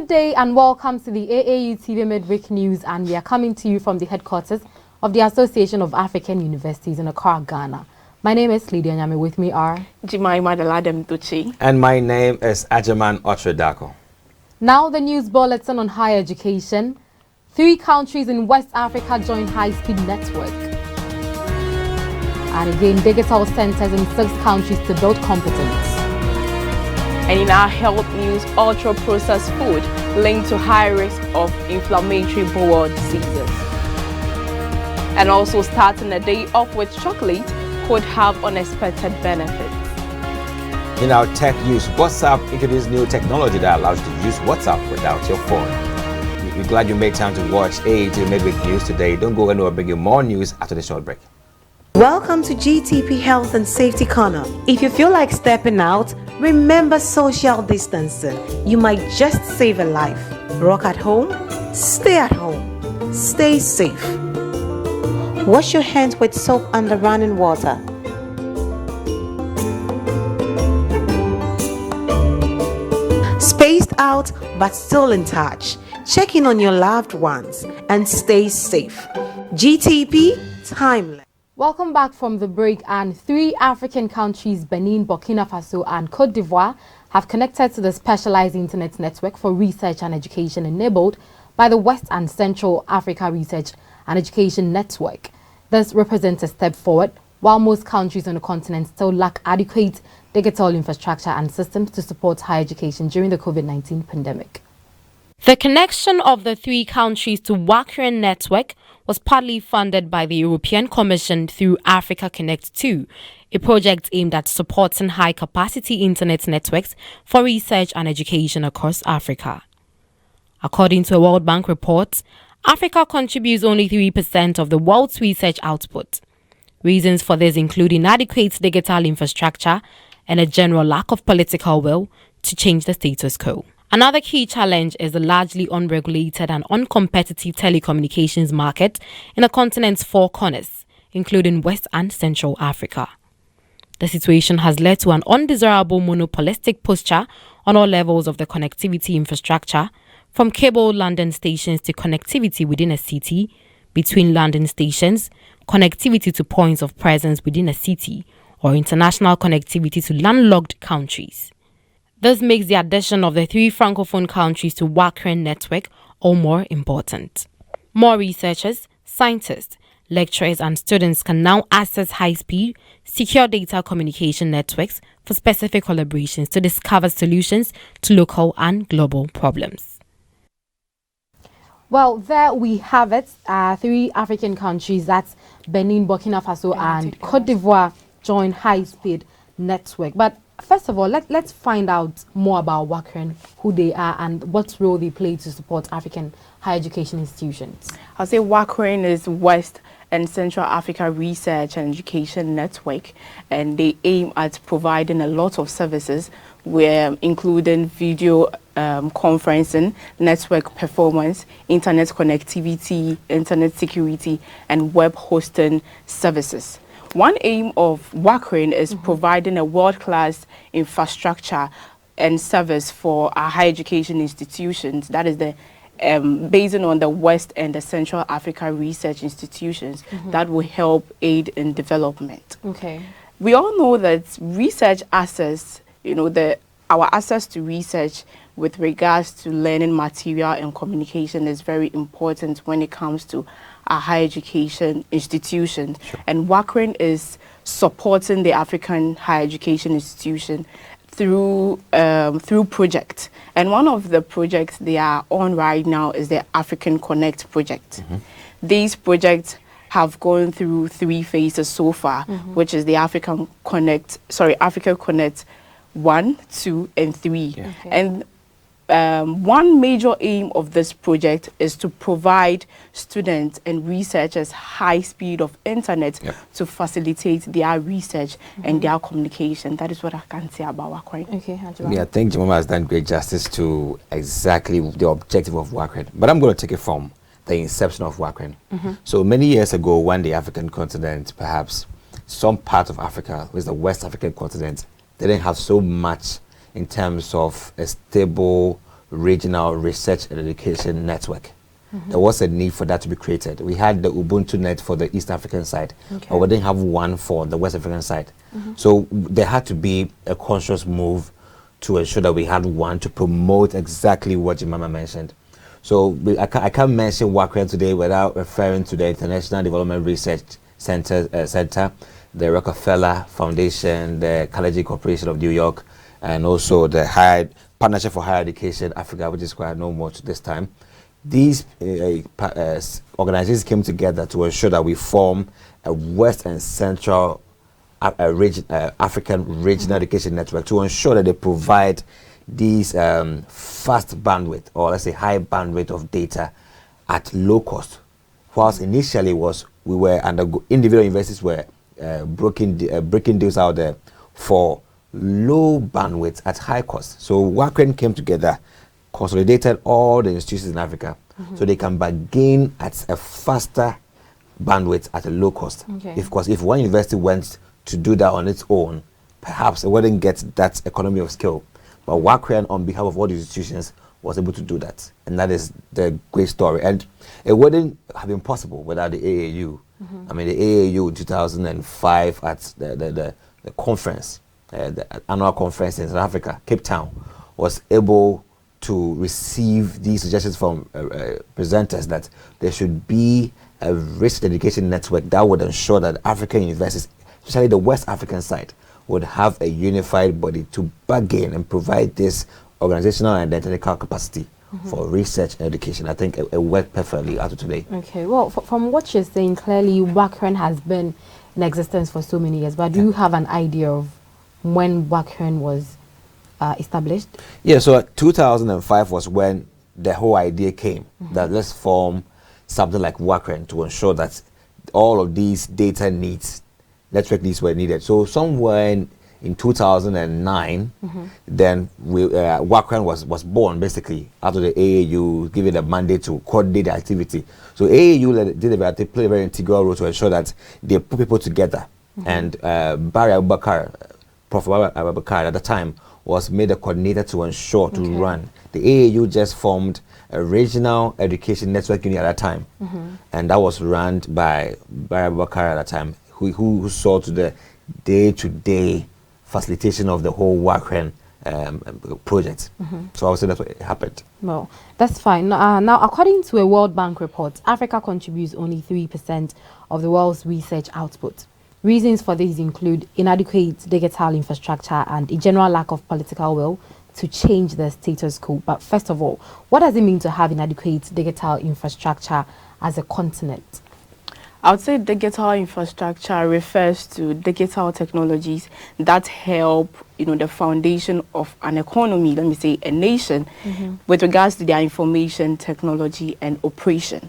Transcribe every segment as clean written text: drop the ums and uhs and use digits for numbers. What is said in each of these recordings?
Good day and welcome to the AAU TV Midweek News, and we are coming to you from the headquarters of the Association of African Universities in Accra, Ghana. My name is Lydia Nyame. With me are Jimaima Deladem Tucci. And my name is Ajaman Otredako. Now the news bulletin on higher education. 3 countries in West Africa join high-speed network. And again, digital centers in 6 countries to build competence. And in our health news, ultra-processed food linked to high risk of inflammatory bowel diseases. And also starting a day off with chocolate could have unexpected benefits. In our tech news, WhatsApp introduced new technology that allows you to use WhatsApp without your phone. We're glad you made time to watch AAU Midweek News today. Don't go anywhere, bring you more news after the short break. Welcome to GTP Health and Safety Corner. If you feel like stepping out, remember social distancing. You might just save a life. Rock at home, stay safe. Wash your hands with soap under running water. Spaced out but still in touch. Check in on your loved ones and stay safe. GTP, timeless. Welcome back from the break. And 3 African countries, Benin, Burkina Faso and Côte d'Ivoire, have connected to the specialized internet network for research and education enabled by the West and Central Africa Research and Education Network. This represents a step forward, while most countries on the continent still lack adequate digital infrastructure and systems to support higher education during the COVID-19 pandemic. The connection of the 3 countries to WACREN network was partly funded by the European Commission through Africa Connect 2, a project aimed at supporting high-capacity internet networks for research and education across Africa. According to a World Bank report, Africa contributes only 3% of the world's research output. Reasons for this include inadequate digital infrastructure and a general lack of political will to change the status quo. Another key challenge is the largely unregulated and uncompetitive telecommunications market in the continent's 4 corners, including West and Central Africa. The situation has led to an undesirable monopolistic posture on all levels of the connectivity infrastructure, from cable landing stations to connectivity within a city, between landing stations, connectivity to points of presence within a city, or international connectivity to landlocked countries. This makes the addition of the 3 francophone countries to WACREN network all more important. More researchers, scientists, lecturers and students can now access high-speed, secure data communication networks for specific collaborations to discover solutions to local and global problems. Well, there we have it. 3 African countries, that's Benin, Burkina Faso and Côte d'Ivoire, join high-speed network. But first of all, let's find out more about WACREN, who they are and what role they play to support African higher education institutions. I'll say WACREN is West and Central Africa Research and Education Network, and they aim at providing a lot of services, including video conferencing, network performance, internet connectivity, internet security, and web hosting services. One aim of WACREN is providing a world-class infrastructure and service for our higher education institutions. That is based on the West and the Central Africa research institutions that will help aid in development. Okay. We all know that research access, our access to research with regards to learning material and communication is very important when it comes to our higher education institutions. Sure. And WACREN is supporting the African higher education institution through projects. And one of the projects they are on right now is the African Connect project. These projects have gone through 3 phases so far, which is the Africa Connect 1, 2, and 3. Yeah. Okay. And one major aim of this project is to provide students and researchers high speed of internet to facilitate their research and their communication. That is what I can say about WACREN. Okay, yeah, I think Jemima has done great justice to exactly the objective of WACREN. But I'm going to take it from the inception of WACREN. So many years ago, when the African continent, perhaps some part of Africa, which is the West African continent, they didn't have so much in terms of a stable Regional Research and Education Network. There was a need for that to be created. We had the Ubuntu Net for the East African side, but we didn't have one for the West African side. So there had to be a conscious move to ensure that we had one to promote exactly what Jemima mentioned. So I can't mention WACREN today without referring to the International Development Research Center, the Rockefeller Foundation, the Carnegie Corporation of New York, and also the Partnership for Higher Education Africa, which is quite no much this time. These organizations came together to ensure that we form a West and Central African Regional Education Network to ensure that they provide these fast bandwidth, or let's say high bandwidth of data at low cost. Whilst initially we were individual universities were breaking deals out there for low bandwidth at high cost. So WACREN came together, consolidated all the institutions in Africa so they can bargain at a faster bandwidth at a low cost. Because if one university went to do that on its own, perhaps it wouldn't get that economy of scale. But WACREN, on behalf of all the institutions, was able to do that. And that is the great story. And it wouldn't have been possible without the AAU. I mean, the AAU in 2005 at the conference, the annual conference in South Africa, Cape Town, was able to receive these suggestions from presenters that there should be a research education network that would ensure that African universities, especially the West African side, would have a unified body to bargain and provide this organizational and technical capacity for research and education. I think it worked perfectly out of today. Okay, well, from what you're saying, clearly WACREN has been in existence for so many years, but do you have an idea of when WACREN was established? Yeah, so 2005 was when the whole idea came that let's form something like WACREN to ensure that all of these data needs, network needs were needed. So somewhere in 2009, then WACREN was born basically out of the AAU, given a mandate to coordinate the activity. So AAU they played a very integral role to ensure that they put people together. And Barry Abubakar, Prof. Abubakar at the time, was made a coordinator to ensure to run. The AAU just formed a regional education network unit at that time, and that was run by Barry Abubakar at that time, who saw to the day-to-day facilitation of the whole WACREN project. So I would say that's what happened. Well, that's fine. Now, according to a World Bank report, Africa contributes only 3% of the world's research output. Reasons for this include inadequate digital infrastructure and a general lack of political will to change the status quo. But first of all, what does it mean to have inadequate digital infrastructure as a continent? I would say digital infrastructure refers to digital technologies that help, the foundation of an economy, let me say a nation, with regards to their information technology and operation.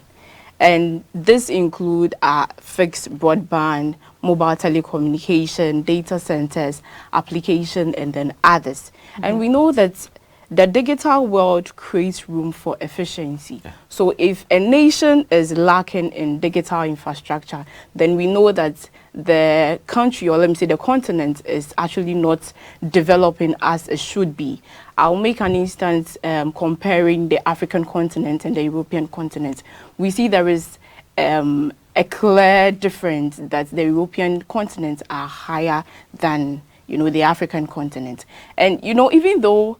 And this include fixed broadband, mobile telecommunication, data centers, application, and then others. And we know that the digital world creates room for efficiency. So if a nation is lacking in digital infrastructure, then we know that the country, or let me say the continent, is actually not developing as it should be. I'll make an instance comparing the African continent and the European continent. We see there is a clear difference that the European continents are higher than, the African continent. And, even though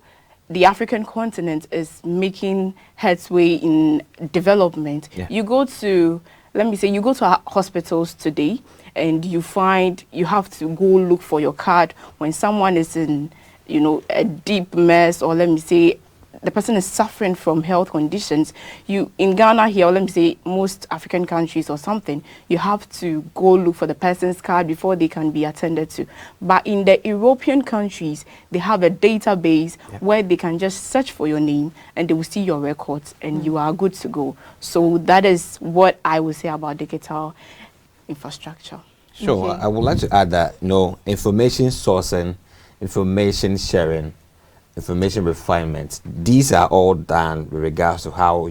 the African continent is making headway in development, you go to, you go to hospitals today and you find you have to go look for your card when someone is in, a deep mess, or let me say the person is suffering from health conditions. In Ghana here, or let me say most African countries or something, you have to go look for the person's card before they can be attended to. But in the European countries, they have a database where they can just search for your name and they will see your records and you are good to go. So that is what I would say about digital infrastructure. Sure. I would like to add that, information sourcing, information sharing, information refinement, these are all done with regards to how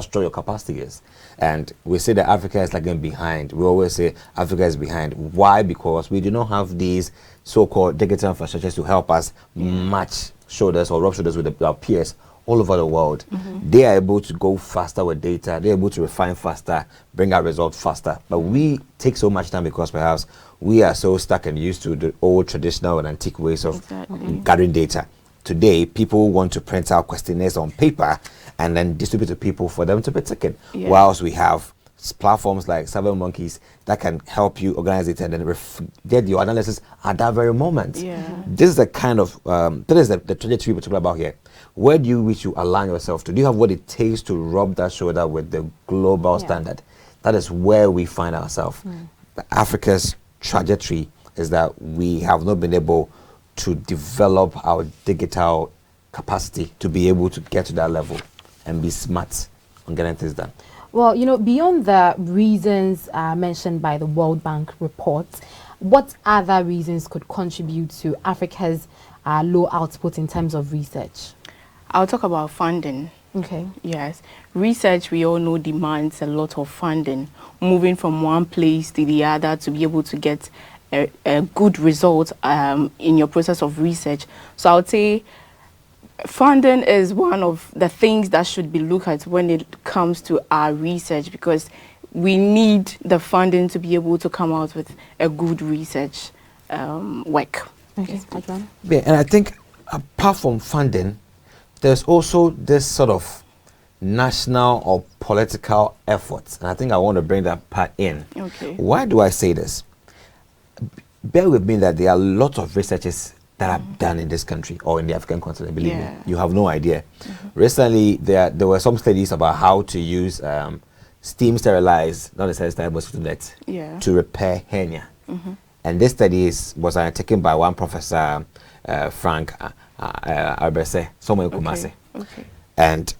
strong your capacity is. And we say that Africa is lagging behind. We always say Africa is behind. Why? Because we do not have these so-called digital infrastructures to help us match shoulders or rub shoulders with our peers all over the world. They are able to go faster with data. They're able to refine faster, bring out results faster. But we take so much time because perhaps we are so stuck and used to the old traditional and antique ways of gathering data. Today, people want to print out questionnaires on paper and then distribute to people for them to be taken. Whilst we have platforms like SurveyMonkeys that can help you organize it and then get your analysis at that very moment. This is the kind of that is the trajectory we're talking about here. Where do you wish you align yourself to? Do you have what it takes to rub that shoulder with the global standard? That is where we find ourselves. Africa's trajectory is that we have not been able to develop our digital capacity to be able to get to that level and be smart on getting things done. Well, you know, beyond the reasons mentioned by the World Bank report, what other reasons could contribute to Africa's low output in terms of research? I'll talk about funding. Okay. Yes. Research, we all know, demands a lot of funding, moving from one place to the other to be able to get a good result in your process of research. So I would say funding is one of the things that should be looked at when it comes to our research, because we need the funding to be able to come out with a good research work. Okay, yeah, and I think apart from funding, there's also this sort of national or political efforts, and I think I want to bring that part in. Okay. Why do I say this? Bear with me that there are lots of researches that are done in this country or in the African continent. Believe me, you have no idea. Recently, there were some studies about how to use steam sterilized, not necessarily sterile mosquito net, to repair hernia. And this study was undertaken by one professor, Frank Arbese, somewhere in Kumasi. And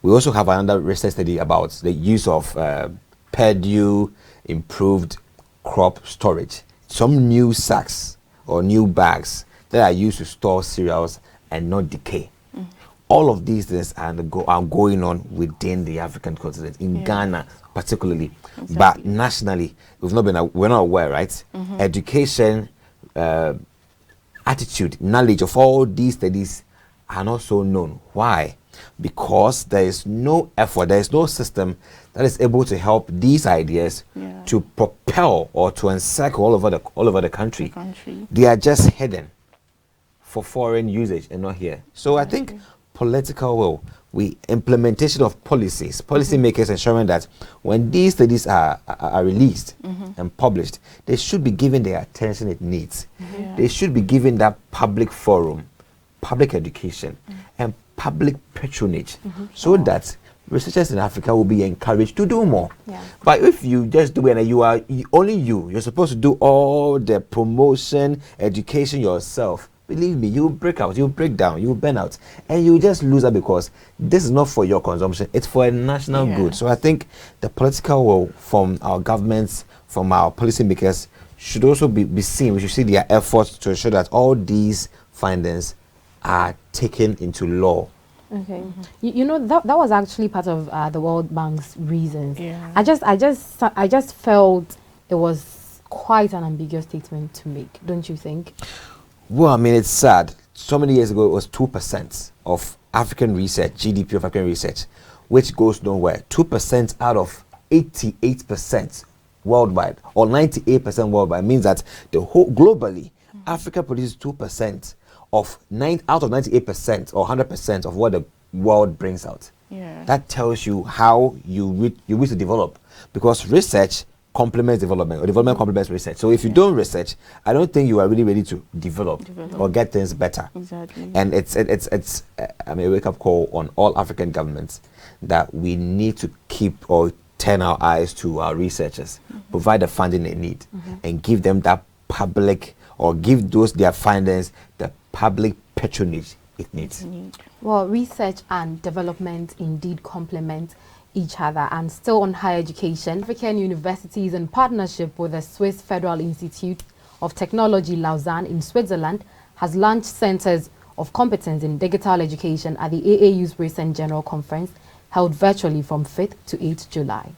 we also have another research study about the use of Purdue improved crop storage. Some new sacks or new bags that are used to store cereals and not decay. All of these things are going on within the African continent, in Ghana particularly, but nationally we're not aware, right? Education, attitude, knowledge of all these studies are not so known. Why? Because there is no effort, there is no system that is able to help these ideas to propel or to encircle all over the country. They are just hidden for foreign usage and not here. So I think political will, implementation of policies, policymakers ensuring that when these studies are released and published, they should be given the attention it needs. They should be given that public forum, public education, and public patronage, so that researchers in Africa will be encouraged to do more. But if you just do it and you're supposed to do all the promotion, education yourself, believe me, you will break out, you will break down, you will burn out, and you will just lose out, because this is not for your consumption, it's for a national good. So I think the political will from our governments, from our policymakers, should also be seen. We should see their efforts to ensure that all these findings are taken into law. Okay. You know, that was actually part of the World Bank's reasons. I just felt it was quite an ambiguous statement to make, don't you think? Well, I mean, it's sad. So many years ago, it was 2% of African research, GDP of African research, which goes nowhere. 2% out of 88% worldwide, or 98% worldwide, means that the whole globally, Africa produces 2% of out of 98% or 100% of what the world brings out. That tells you how you wish to develop, because research complements development, or development complements research. So if you don't research, I don't think you are really ready to develop or get things better. And it's a wake-up call on all African governments that we need to keep or turn our eyes to our researchers, provide the funding they need, and give them that public, or give their findings the public patronage it needs. Well, research and development indeed complement each other. And still on higher education, African universities, in partnership with the Swiss Federal Institute of Technology Lausanne in Switzerland, has launched centers of competence in digital education at the AAU's recent General Conference held virtually from 5th to 8th July.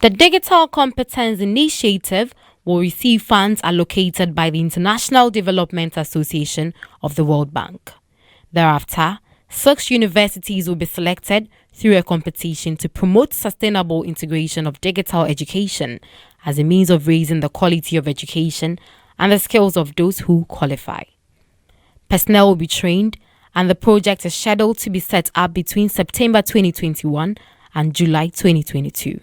The Digital Competence Initiative will receive funds allocated by the International Development Association of the World Bank. Thereafter, 6 universities will be selected through a competition to promote sustainable integration of digital education as a means of raising the quality of education and the skills of those who qualify. Personnel will be trained, and the project is scheduled to be set up between September 2021 and July 2022.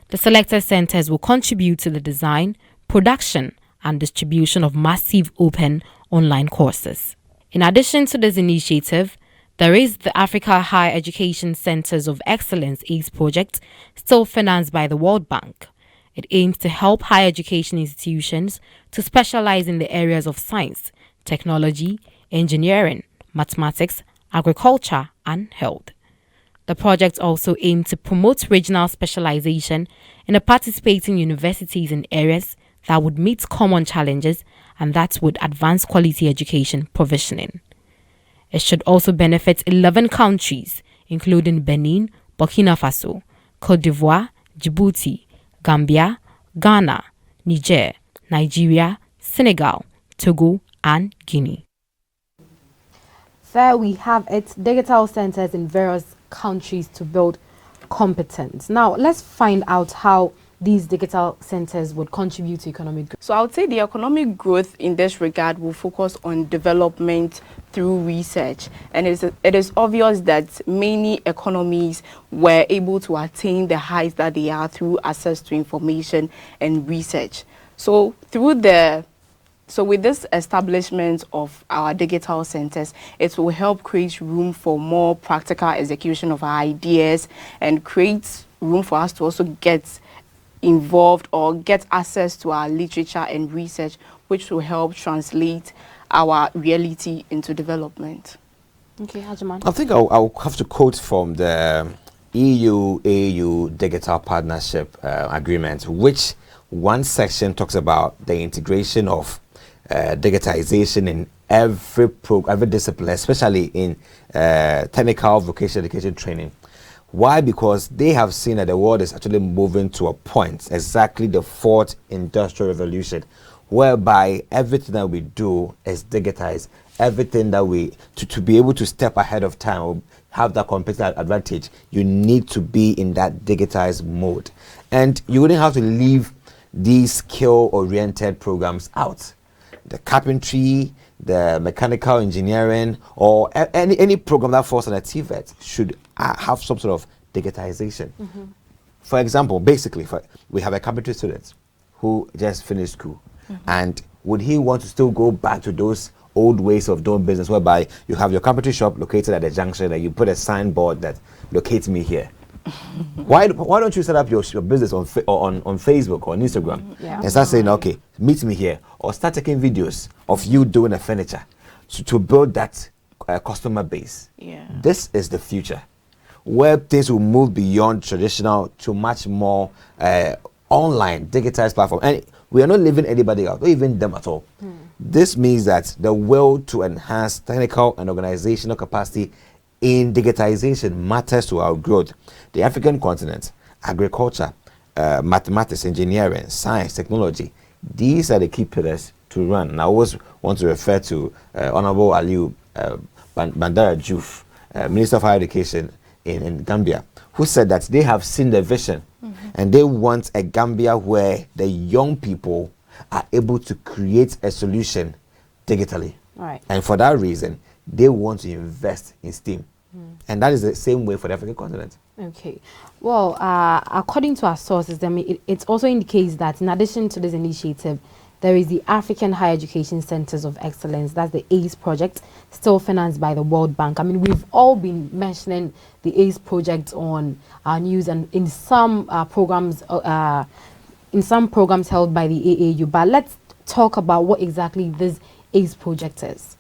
The selected centers will contribute to the design, production, and distribution of massive open online courses. In addition to this initiative, there is the Africa Higher Education Centers of Excellence ACE project, still financed by the World Bank. It aims to help higher education institutions to specialize in the areas of science, technology, engineering, mathematics, agriculture, and health. The project also aimed to promote regional specialization in the participating universities in areas that would meet common challenges and that would advance quality education provisioning. It should also benefit 11 countries, including Benin, Burkina Faso, Côte d'Ivoire, Djibouti, Gambia, Ghana, Niger, Nigeria, Senegal, Togo, and Guinea. There we have it, digital centers in various countries to build competence. Now, let's find out how these digital centers would contribute to economic growth. So I would say the economic growth in this regard will focus on development through research. And it is obvious that many economies were able to attain the heights that they are through access to information and research. So with this establishment of our digital centers, it will help create room for more practical execution of our ideas and create room for us to also get involved or get access to our literature and research, which will help translate our reality into development. Okay, Hajiman. I think I'll have to quote from the EU AAU Digital Partnership Agreement, which one section talks about the integration of digitization in every discipline, especially in technical vocational education training. Why? Because they have seen that the world is actually moving to a point, exactly the fourth industrial revolution, whereby everything that we do is digitized. Everything that to be able to step ahead of time or have that competitive advantage, you need to be in that digitized mode. And you wouldn't have to leave these skill-oriented programs out. The carpentry, the mechanical engineering, or any program that falls on a TVET should have some sort of digitization. For example, basically, we have a carpentry student who just finished school, and would he want to still go back to those old ways of doing business, whereby you have your carpentry shop located at a junction and you put a signboard that locates me here? Why don't you set up your business on Facebook or on Instagram and start saying, okay, meet me here, or start taking videos of you doing the furniture to build that customer base. This is the future, where things will move beyond traditional to much more online, digitized platform. And we are not leaving anybody out, or even them at all. This means that the will to enhance technical and organizational capacity in digitization matters to our growth. The African continent, agriculture, mathematics, engineering, science, technology, these are the key pillars to run. And I always want to refer to Honorable Aliu Bandara Juf, Minister of Higher Education in Gambia, who said that they have seen the vision and they want a Gambia where the young people are able to create a solution digitally. And for that reason, they want to invest in STEAM. And that is the same way for the African continent. Okay. Well, according to our sources, it also indicates that in addition to this initiative, there is the African Higher Education Centers of Excellence, that's the ACE project, still financed by the World Bank. I mean, we've all been mentioning the ACE project on our news and in some programs held by the AAU. But let's talk about what exactly this ACE project is.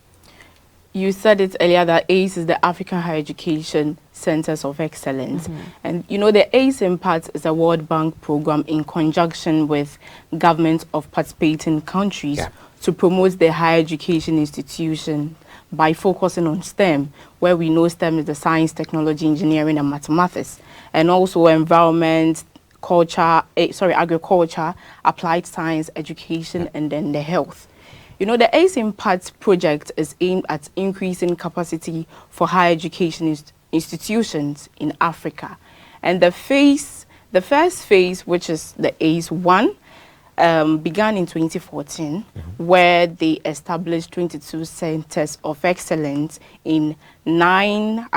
You said it earlier that ACE is the African Higher Education Centers of Excellence. And you know, the ACE Impact is a World Bank program in conjunction with governments of participating countries to promote the higher education institution by focusing on STEM, where we know STEM is the science, technology, engineering, and mathematics, and also environment, agriculture, applied science, education, and then the health. You know, the ACE Impact project is aimed at increasing capacity for higher education institutions in Africa. And the first phase, which is the ACE 1, began in 2014, where they established 22 centers of excellence in 9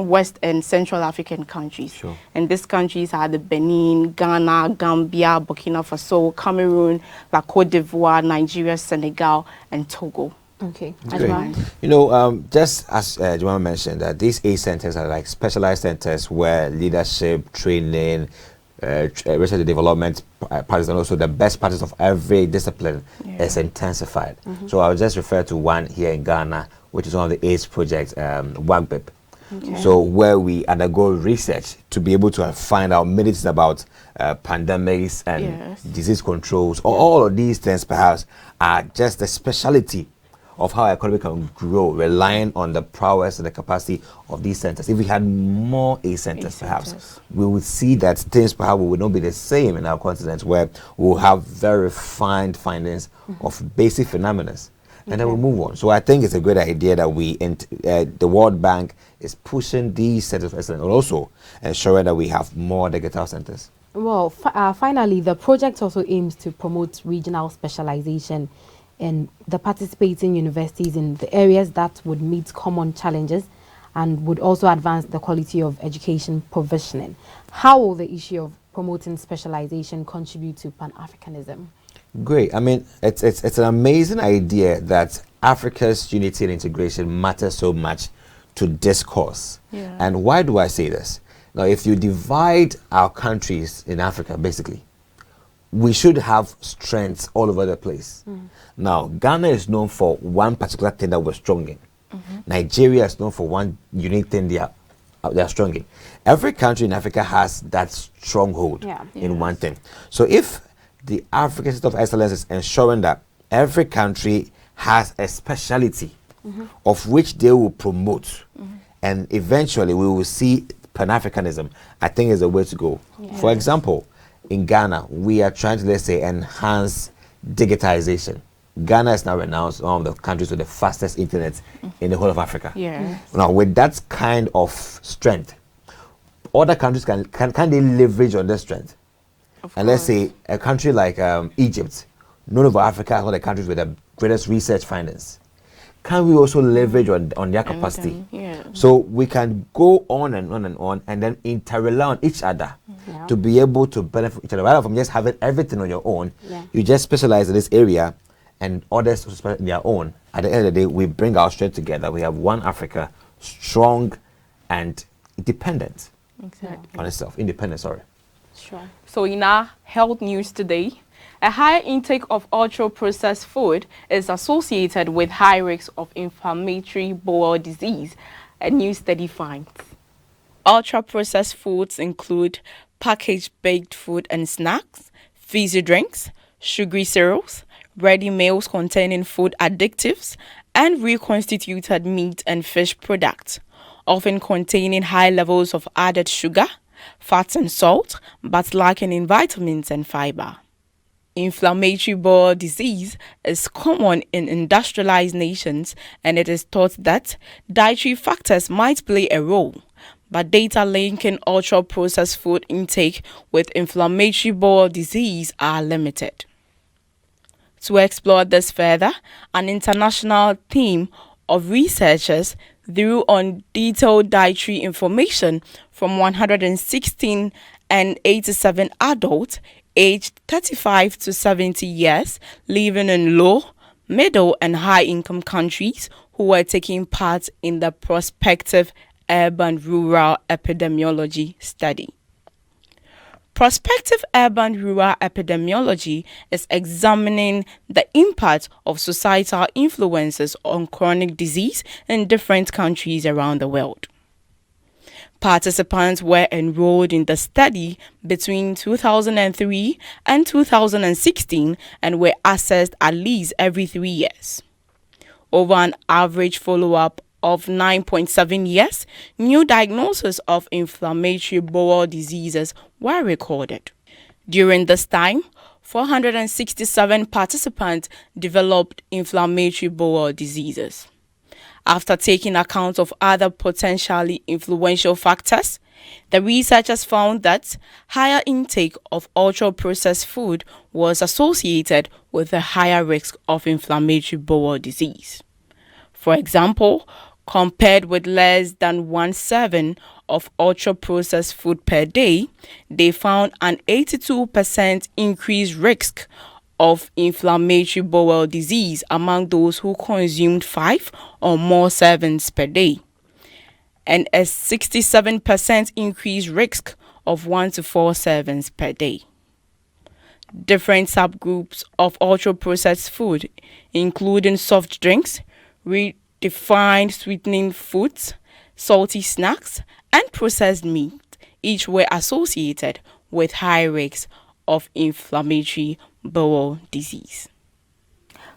West and Central African countries. Sure. And these countries are the Benin, Ghana, Gambia, Burkina Faso, Cameroon, Côte d'Ivoire, Nigeria, Senegal, and Togo. Okay. Great. You know, just as Joanna mentioned, that these ACE centers are like specialized centers where leadership, training, research and development practice, and also the best practice of every discipline is intensified. So I'll just refer to one here in Ghana, which is one of the ACE projects, WACREN. So where we undergo research to be able to find out medicine about pandemics and disease controls. All of these things perhaps are just the specialty of how our economy can grow, relying on the prowess and the capacity of these centers. If we had more ACE centers, perhaps, we would see that things perhaps would not be the same in our continent, where we'll have very refined findings of basic phenomena. And then we move on. So I think it's a good idea that the World Bank is pushing these centers of excellence, and also ensuring that we have more digital centers. Well, finally, the project also aims to promote regional specialization in the participating universities in the areas that would meet common challenges and would also advance the quality of education provisioning. How will the issue of promoting specialization contribute to Pan-Africanism? Great. I mean, it's an amazing idea that Africa's unity and integration matters so much to discourse. And why do I say this? Now, if you divide our countries in Africa, basically, we should have strengths all over the place. Now, Ghana is known for one particular thing that we're strong in. Nigeria is known for one unique thing they are strong in. Every country in Africa has that stronghold in one thing. So if the African Center of Excellence is ensuring that every country has a speciality of which they will promote, and eventually we will see Pan-Africanism, I think is the way to go. For example, in Ghana, we are trying to, let's say, enhance digitization. Ghana is now renowned as one of the countries with the fastest internet in the whole of Africa. Now, with that kind of strength, other countries can they leverage on this strength? And let's say a country like Egypt, none of Africa is one of the countries with the greatest research findings. Can we also leverage on their capacity? So we can go on and on and on, and then interrely on each other to be able to benefit each other. Rather from just having everything on your own, you just specialize in this area, and others to specialize in their own. At the end of the day, we bring our strength together. We have one Africa, strong and dependent on itself. Independent, sorry. Sure. So in our health news today, a higher intake of ultra-processed food is associated with high risks of inflammatory bowel disease, a new study finds. Ultra-processed foods include packaged baked food and snacks, fizzy drinks, sugary cereals, ready meals containing food additives, and reconstituted meat and fish products, often containing high levels of added sugar, fats and salt, but lacking in vitamins and fiber. Inflammatory bowel disease is common in industrialized nations, and it is thought that dietary factors might play a role, but data linking ultra-processed food intake with inflammatory bowel disease are limited. To explore this further, an international team of researchers drew on detailed dietary information from 116 and 87 adults aged 35 to 70 years living in low, middle, and high-income countries who were taking part in the prospective urban-rural epidemiology study. Prospective urban-rural epidemiology is examining the impact of societal influences on chronic disease in different countries around the world. Participants were enrolled in the study between 2003 and 2016 and were assessed at least every 3 years. Over an average follow-up of 9.7 years, new diagnoses of inflammatory bowel diseases were recorded. During this time, 467 participants developed inflammatory bowel diseases. After taking account of other potentially influential factors, the researchers found that higher intake of ultra-processed food was associated with a higher risk of inflammatory bowel disease. For example, compared with less than 1 serving of ultra-processed food per day, they found an 82% increased risk of inflammatory bowel disease among those who consumed 5 or more servings per day, and a 67% increased risk of 1 to 4 servings per day. Different subgroups of ultra-processed food, including soft drinks, refined sweetening foods, salty snacks, and processed meat, each were associated with high risks of inflammatory bowel disease.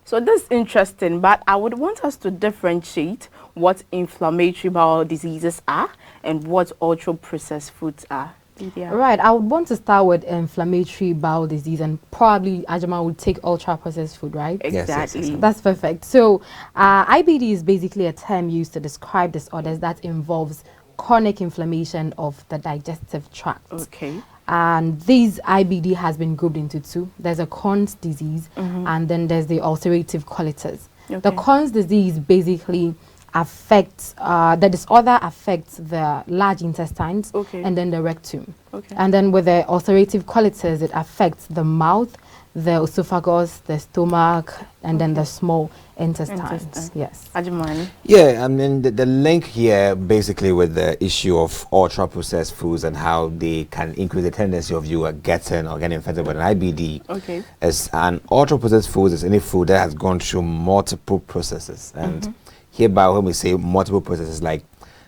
So this is interesting, but I would want us to differentiate what inflammatory bowel diseases are and what ultra-processed foods are. Lydia? Right, I would want to start with inflammatory bowel disease, and probably Ajama would take ultra-processed food, right? Exactly. Yes. That's perfect. So IBD is basically a term used to describe disorders that involves chronic inflammation of the digestive tract. Okay. And these IBD has been grouped into two. There's a Crohn's disease, and then there's the ulcerative colitis. Okay. The Crohn's disease basically affects, the disorder affects the large intestines, Okay. and then the rectum. Okay. And then with the ulcerative colitis, it affects the mouth, the esophagus, the stomach, and then the small intestines. Yes. Ajimani? Yeah, I mean, the link here basically with the issue of ultra-processed foods and how they can increase the tendency of you getting or getting infected with an IBD. Okay. As an ultra-processed food is any food that has gone through multiple processes. And hereby, when we say multiple processes, like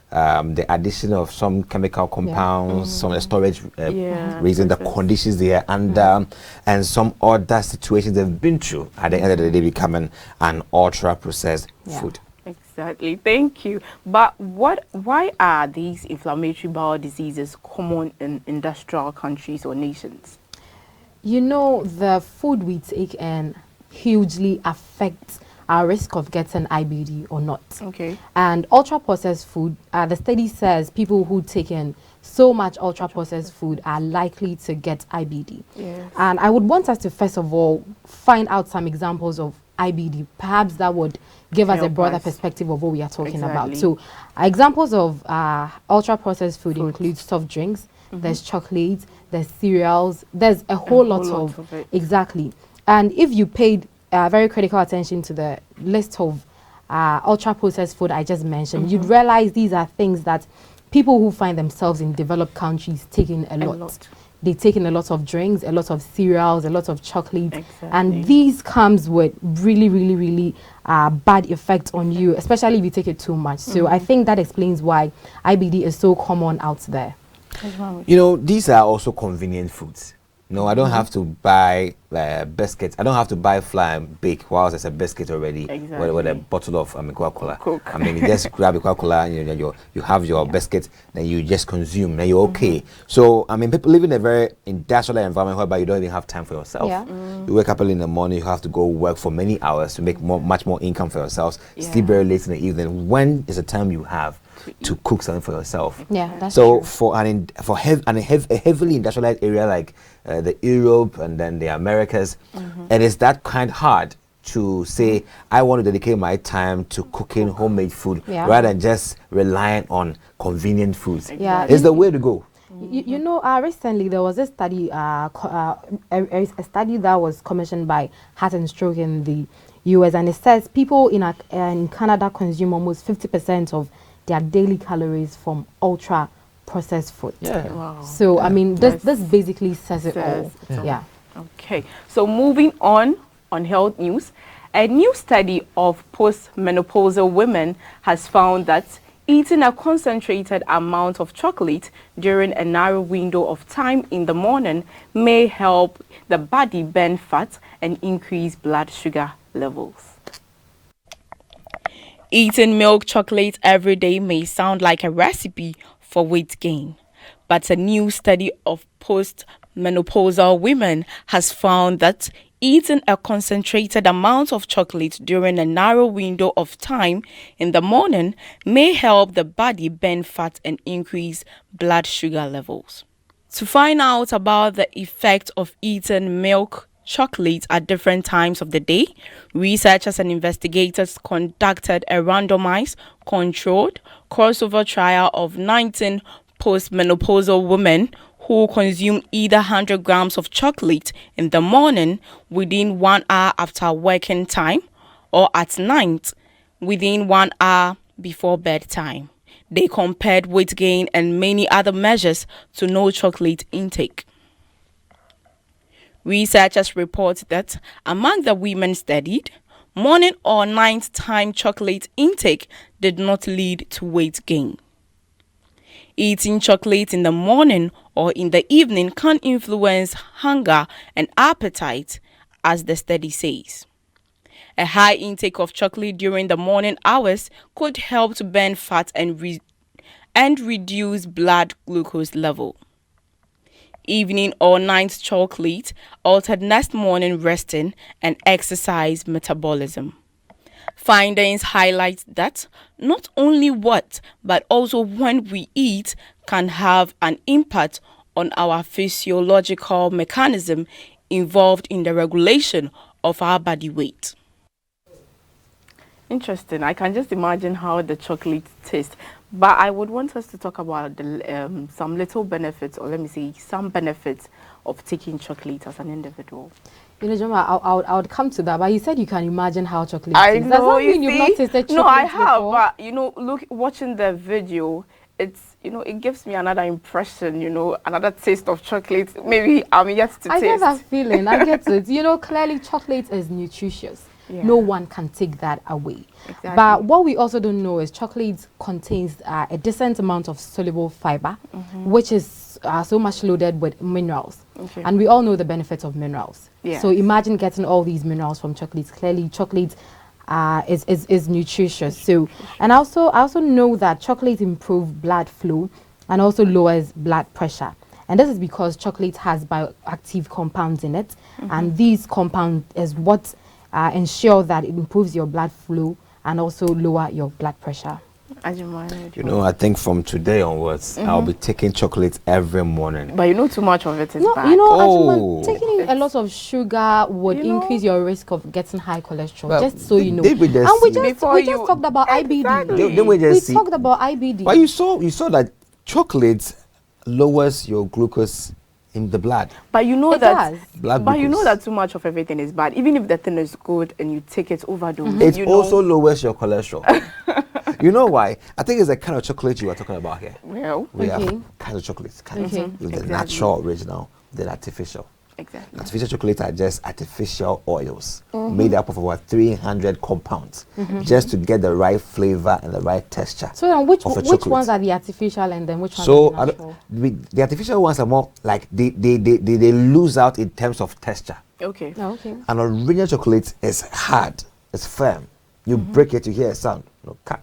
the addition of some chemical compounds, some storage reason, the conditions they are under, and some other situations they've been through, at the end of the day becoming an ultra-processed food. Exactly. Thank you. But why are these inflammatory bowel diseases common in industrial countries or nations? You know, the food we take in hugely affects our risk of getting IBD or not. Okay. And ultra-processed food, the study says people who take in so much ultra-processed food are likely to get IBD. Yes. And I would want us to first of all find out some examples of IBD. Perhaps that would give us a Help broader us. perspective of what we are talking about. Exactly. So examples of ultra-processed food include soft drinks, there's chocolates, there's cereals, there's a whole lot of it. exactly. And if you paid very critical attention to the list of ultra-processed food I just mentioned, you'd realize these are things that people who find themselves in developed countries taking a lot. They take in a lot of drinks, a lot of cereals, a lot of chocolates, and these comes with really bad effects on you, especially if you take it too much. So I think that explains why IBD is so common out there. You know, these are also convenient foods. No, I don't have to buy biscuits. I don't have to buy fly and bake whilst there's a biscuit already with a bottle of Coca-Cola. I mean, you just grab a Coca-Cola and you have your biscuit, then you just consume, and you're okay. So, I mean, people live in a very industrial environment whereby you don't even have time for yourself. You wake up early in the morning, you have to go work for many hours to make much more income for yourselves, sleep very late in the evening. When is the time you have to cook something for yourself? Yeah, that's so true. for a heavily industrialized area like the Europe and then the Americas, it is that kind hard to say I want to dedicate my time to cooking homemade food rather than just relying on convenient foods. It's the way to go. You know, recently there was a study, a study that was commissioned by Heart and Stroke in the US, and it says people in Canada consume almost 50% of their daily calories from ultra processed food. So I mean, this basically says it all. Okay, so moving on health news, a new study of postmenopausal women has found that eating a concentrated amount of chocolate during a narrow window of time in the morning may help the body burn fat and increase blood sugar levels. Eating milk chocolate every day may sound like a recipe for weight gain, but a new study of postmenopausal post-menopausal women has found that eating a concentrated amount of chocolate during a narrow window of time in the morning may help the body burn fat and increase blood sugar levels. To find out about the effect of eating milk chocolate at different times of the day, researchers and investigators conducted a randomized, controlled, crossover trial of 19 postmenopausal women who consume either 100 grams of chocolate in the morning within 1 hour after working time or at night within 1 hour before bedtime. They compared weight gain and many other measures to no chocolate intake. Researchers report that among the women studied, morning or night time chocolate intake did not lead to weight gain. Eating chocolate in the morning or in the evening can influence hunger and appetite, as the study says. A high intake of chocolate during the morning hours could help to burn fat and reduce blood glucose level. Evening or night chocolate altered next morning resting and exercise metabolism. Findings highlight that not only what, but also when we eat can have an impact on our physiological mechanism involved in the regulation of our body weight. Interesting. I can just imagine how the chocolate tastes. But I would want us to talk about the, some little benefits, or let me say some benefits of taking chocolate as an individual. You know, Joma, I would come to that, but you said you can imagine how chocolate I tastes. know, Does that mean you you've not see? tasted chocolate No, I have, before? but you know, watching the video, it's, you know, it gives me another impression, you know, another taste of chocolate. Maybe I'm yet to I taste. get that feeling. I get it. You know, clearly chocolate is nutritious. Yeah. No one can take that away. Exactly. But what we also don't know is chocolate contains a decent amount of soluble fiber, which is so much loaded with minerals. Okay. And we all know the benefits of minerals. Yes. So imagine getting all these minerals from chocolates. Clearly, chocolate is nutritious. So, and I also know that chocolate improves blood flow and also lowers blood pressure. And this is because chocolate has bioactive compounds in it, and these compounds is what ensure that it improves your blood flow and also lower your blood pressure. You know, I think from today onwards, I'll be taking chocolate every morning. But you know, too much of it is No, bad. you know, Oh. taking in a lot of sugar would You know, increase your risk of getting high cholesterol, Well, just so you know. did we just And we see- just Before you- talked about Exactly. IBD. Didn't we just We see- talked about IBD. But you saw that chocolate lowers your glucose in the blood. But you know It that, does. Blood but you know glucose. that too much of everything is bad. Even if the thing is good and you take it overdose, It you also know, lowers your cholesterol. You know why? I think it's the kind of chocolate you are talking about here. well, We Okay. have kinds of chocolates. Kinds Okay. of, the Exactly. natural, original, the artificial. exactly. Artificial chocolates are just artificial oils made up of about 300 compounds just to get the right flavor and the right texture. So then which of a which chocolate. ones are the artificial and then which ones So are the natural? the artificial ones are more like they lose out in terms of texture. Okay. Oh, okay. An original chocolate is hard, it's firm. You break it, you hear a sound. You know, cut.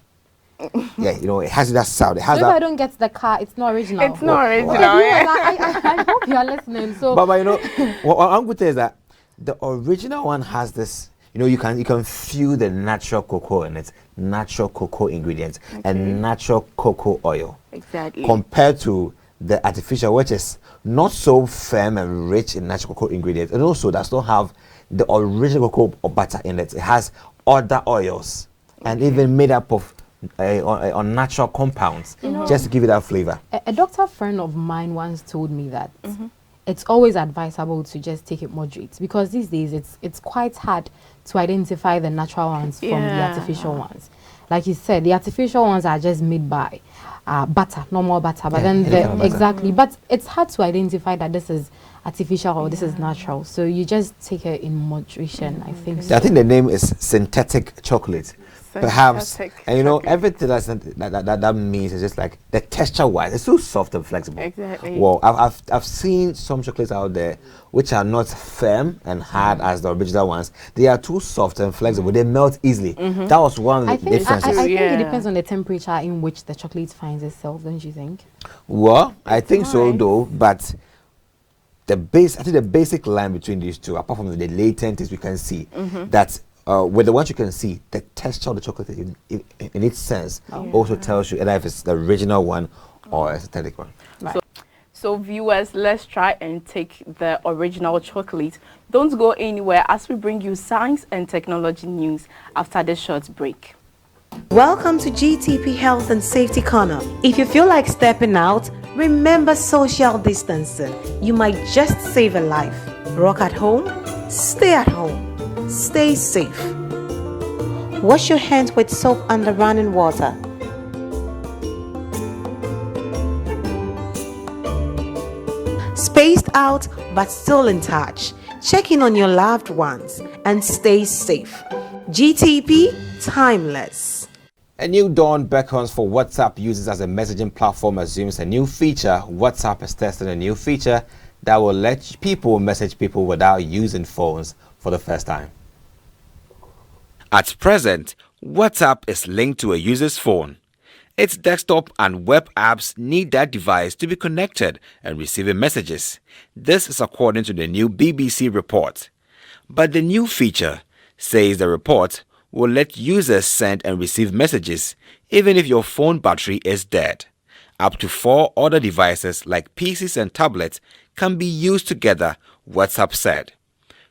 Yeah, you know, it has that sound. It So has if I that. don't get the car, it's not original. It's not original. Well, yeah. I hope you are listening. So But you know, one good thing is that the original one has this. You know, you can feel the natural cocoa in it, natural cocoa ingredients, and natural cocoa oil. Exactly. Compared to the artificial, which is not so firm and rich in natural cocoa ingredients, and also does not have the original cocoa or butter in it. It has other oils and even made up of unnatural compounds just to give it that flavor. a doctor friend of mine once told me that it's always advisable to just take it moderate, because these days it's quite hard to identify the natural ones from the Yeah. artificial ones. Like you said, the artificial ones are just made by butter, normal butter, but Yeah, then any kind of butter. exactly, but it's hard to identify that this is artificial or this is natural. So you just take it in moderation, I think. I think the name is synthetic chocolate. Perhaps, Synthetic and you know, chocolate. everything that means is just like the texture wise, it's so soft and flexible. Exactly. Well, I've seen some chocolates out there which are not firm and hard as the original ones. They are too soft and flexible. They melt easily. That was one I of the think, I differences. think it Yeah. depends on the temperature in which the chocolate finds itself, don't you think? Well, I think so nice. though, but I think the basic line between these two, apart from the latent is we can see that with the ones you can see, the texture of the chocolate in its sense also tells you either if it's the original one or a synthetic one. Right. So viewers, let's try and take the original chocolate. Don't go anywhere as we bring you science and technology news after this short break. Welcome to GTP Health and Safety Corner. If you feel like stepping out, remember social distancing. You might just save a life. Rock at home, stay at home, stay safe. Wash your hands with soap under running water. Spaced out but still in touch. Check in on your loved ones and stay safe. GTP, timeless. A new dawn beckons for WhatsApp users as a messaging platform assumes a new feature. WhatsApp is testing a new feature that will let people message people without using phones for the first time. At present, WhatsApp is linked to a user's phone. Its desktop and web apps need that device to be connected and receiving messages. This is according to the new BBC report. But the new feature, says the report, will let users send and receive messages even if your phone battery is dead. Up to 4 other devices like PCs and tablets can be used together, WhatsApp said.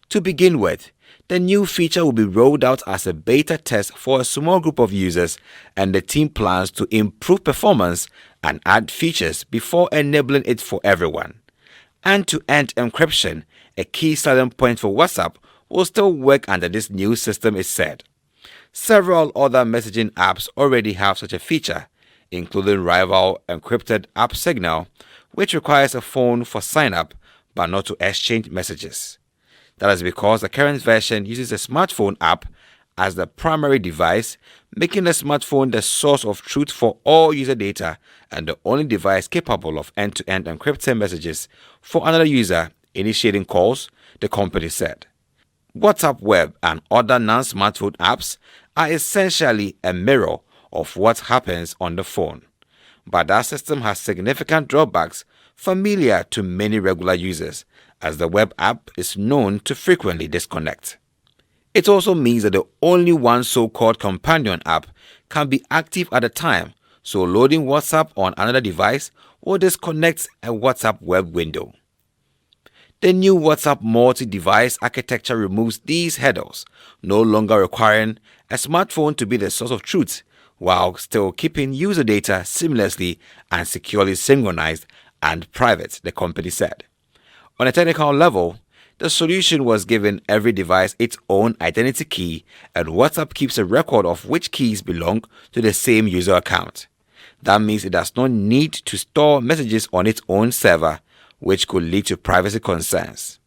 To begin with, the new feature will be rolled out as a beta test for a small group of users, and the team plans to improve performance and add features before enabling it for everyone. End-to-end encryption, a key selling point for WhatsApp, will still work under this new system, it said. Several other messaging apps already have such a feature, including rival encrypted app Signal, which requires a phone for sign-up but not to exchange messages. That is because the current version uses a smartphone app as the primary device, making the smartphone the source of truth for all user data and the only device capable of end-to-end encrypted messages for another user initiating calls, the company said. WhatsApp Web and other non-smartphone apps are essentially a mirror of what happens on the phone. But that system has significant drawbacks familiar to many regular users, as the web app is known to frequently disconnect. It also means that the only one so-called companion app can be active at a time, so loading WhatsApp on another device will disconnect a WhatsApp web window. The new WhatsApp multi-device architecture removes these hurdles, no longer requiring a smartphone to be the source of truth, while still keeping user data seamlessly and securely synchronized and private, the company said. On a technical level, the solution was giving every device its own identity key, and WhatsApp keeps a record of which keys belong to the same user account. That means it does not need to store messages on its own server, which could lead to privacy concerns.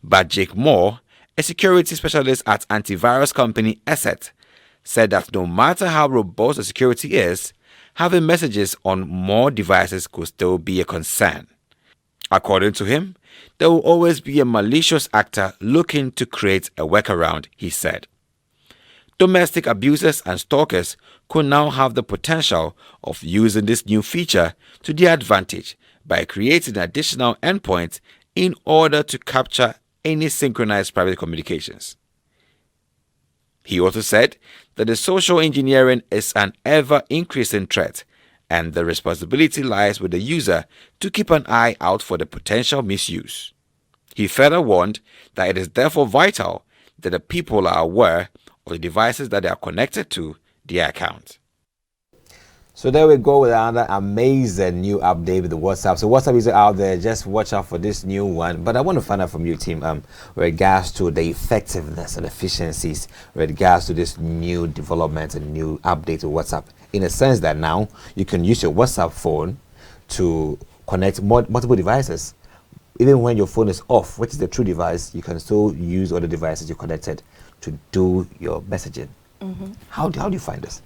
But Jake Moore, a security specialist at antivirus company Asset, said that no matter how robust the security is, having messages on more devices could still be a concern. According to him, there will always be a malicious actor looking to create a workaround, he said. Domestic abusers and stalkers could now have the potential of using this new feature to their advantage by creating additional endpoints in order to capture any synchronized private communications. He also said that the social engineering is an ever-increasing threat, and the responsibility lies with the user to keep an eye out for the potential misuse. He further warned that it is therefore vital that the people are aware of the devices that they are connected to their account. So there we go with another amazing new update with the WhatsApp. So WhatsApp users out there, just watch out for this new one. But I want to find out from you, team, with regards to the effectiveness and efficiencies with regards to this new development and new update to WhatsApp. In a sense that now you can use your WhatsApp phone to connect multiple devices. Even when your phone is off, which is the true device, you can still use other devices you're connected to do your messaging. How do you find this?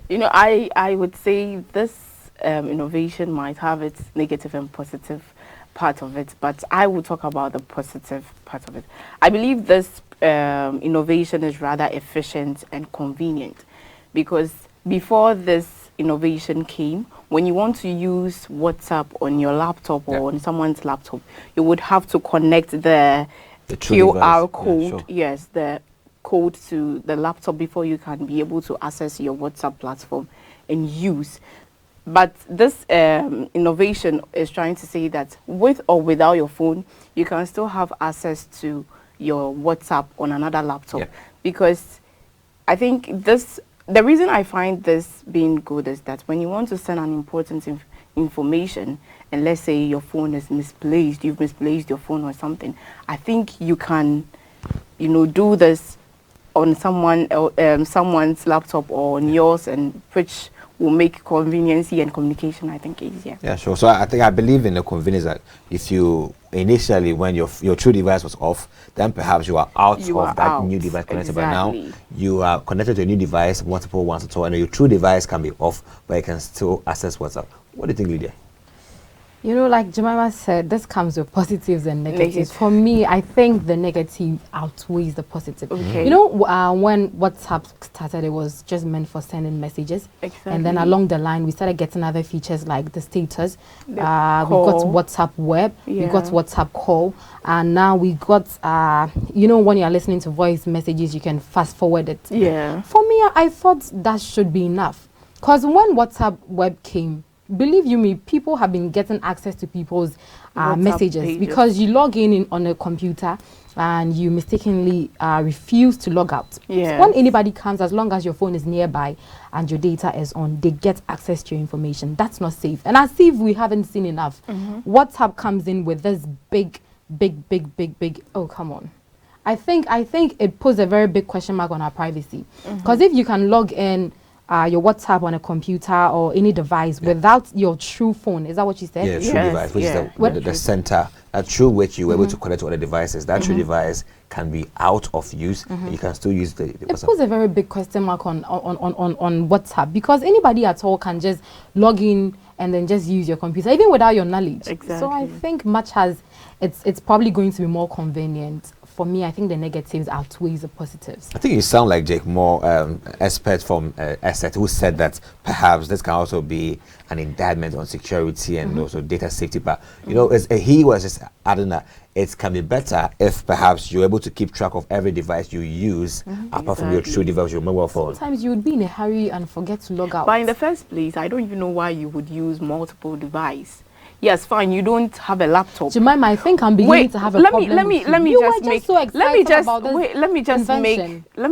You know, I would say this innovation might have its negative and positive part of it, but I will talk about the positive part of it. I believe this innovation is rather efficient and convenient, because before this innovation came, when you want to use WhatsApp on your laptop or on someone's laptop, you would have to connect the QR code, yes, the code to the laptop before you can be able to access your WhatsApp platform and use. But this innovation is trying to say that with or without your phone, you can still have access to your WhatsApp on another laptop. Because I think the reason I find this being good is that when you want to send an important information, and let's say your phone is misplaced, you've misplaced your phone or something, I think you can, do this on someone's laptop or on yours, and which will make conveniency and communication, I think, easier. Yeah, sure. So I believe in the convenience that if you initially, when your true device was off, then perhaps you are out of that new device connected. But now you are connected to a new device multiple ones at all, and your true device can be off, but you can still access WhatsApp. What do you think, Lydia? Like Jemima said, this comes with positives and negatives. For me, I think the negative outweighs the positive. Okay. When WhatsApp started, it was just meant for sending messages. Exactly. And then along the line, we started getting other features like the status. We got WhatsApp web. We got WhatsApp call. And now we got, when you're listening to voice messages, you can fast forward it. Yeah. For me, I thought that should be enough. Because when WhatsApp web came, believe you me, people have been getting access to people's messages because you log in on a computer and you mistakenly refuse to log out. Yeah. So when anybody comes, as long as your phone is nearby and your data is on, they get access to your information. That's not safe. And as if we haven't seen enough, WhatsApp comes in with this big, oh, come on. I think it puts a very big question mark on our privacy. Because if you can log in your WhatsApp on a computer or any device without your true phone. Is that what you said? Yeah, true device, which is the center, through which you're able to connect to other devices. That true device can be out of use, and you can still use the WhatsApp. It puts a very big question mark on WhatsApp, because anybody at all can just log in and then just use your computer, even without your knowledge. Exactly. So I think it's probably going to be more convenient. For me, I think the negatives outweighs the positives. I think you sound like Jake Moore, expert from ESET, who said that perhaps this can also be an indictment on security and also data safety. But, he was just adding that it can be better if perhaps you're able to keep track of every device you use, apart from your true device, your mobile phone. Sometimes you would be in a hurry and forget to log out. But in the first place, I don't even know why you would use multiple devices. Yes, fine. You don't have a laptop. Jemima, I think I'm beginning to have a problem. Let me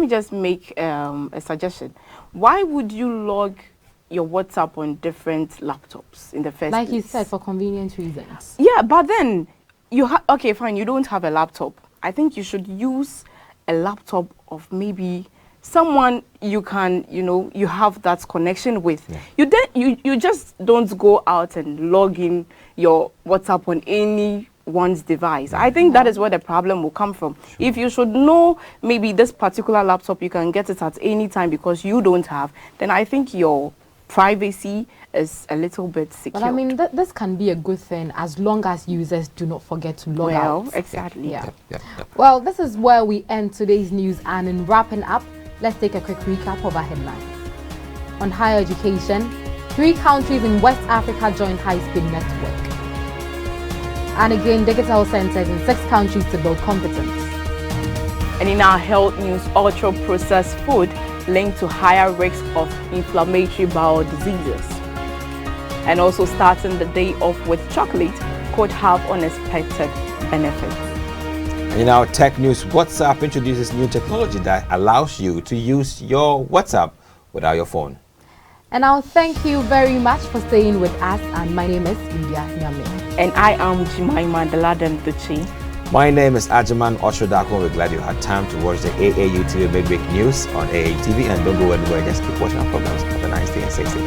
just make a suggestion. Why would you log your WhatsApp on different laptops in the first place? Like you said, for convenience reasons. Yeah, but then okay, fine. You don't have a laptop. I think you should use a laptop of maybe someone you can, you have that connection with. You just don't go out and log in your WhatsApp on anyone's device. I think that is where the problem will come from. If you should know maybe this particular laptop, you can get it at any time because you don't have, then I think your privacy is a little bit secure. But I mean, this can be a good thing as long as users do not forget to log out. Exactly. Yeah. Well, this is where we end today's news, and in wrapping up, let's take a quick recap of our headlines. On higher education, 3 countries in West Africa join high-speed network. And again, digital centers in 6 countries to build competence. And in our health news, ultra-processed food linked to higher risk of inflammatory bowel diseases. And also starting the day off with chocolate could have unexpected benefits. In our tech news, WhatsApp introduces new technology that allows you to use your WhatsApp without your phone. And I'll thank you very much for staying with us. And my name is Lydia Nyame. And I am Jemima Deladen Duchi. My name is Ajiman Oshodako. We're glad you had time to watch the AAU TV Midweek News on AAU TV. And don't go anywhere, just keep watching our programs. Have a nice day and stay safe.